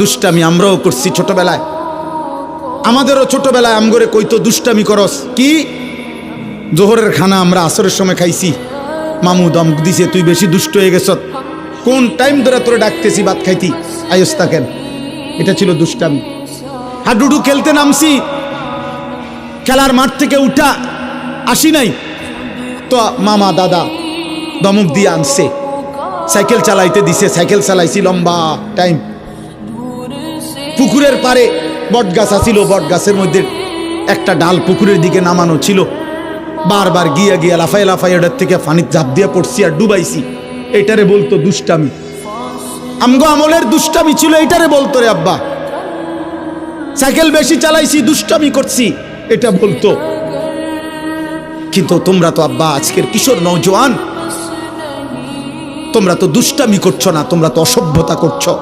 দুষ্টামি আমরাও করছি ছোটবেলায়। আমাদেরও ছোটবেলায় আমগরে কইতো দুষ্টামি করস কি। জোহরের খানা আমরা আসরের সময় খাইছি, মামু দম দিছে তুই বেশি দুষ্ট হয়ে গেছ, কোন টাইম ধরে তোরে ডাকতেছি ভাত খাইতি, আয়স থাকেন। এটা ছিল দুষ্টামি। হাডুডু খেলতে নামছি, খেলার মাঠ থেকে উঠা আসি নাই তো মামা দাদা দমক দিয়ে আনছে, সাইকেল চালাইতে দিছে, সাইকেল চালাইছি লম্বা টাইম। পুকুরের পারে বট গাছ আছিল, বট গাছের মধ্যে একটা ডাল পুকুরের দিকে নামানো ছিল, বারবার গিয়া গিয়া লাফাই লাফাই ওটার থেকে পানির ঝাঁপ দিয়ে পড়ছি আর ডুবাইছি। এটারে বলতো দুষ্টামি। আমগো আমলের দুষ্টামি ছিল, এটারে বলতো রে আব্বা। সাইকেল বেশি চালাইছি, দুষ্টামি করছি, এটা বলতো। কিন্তু তোমরা তো আব্বা আজকের কিশোর নওজোয়ান, তোমরা তো দুষ্টামি করছো না, তোমরা তো অসভ্যতা করছো।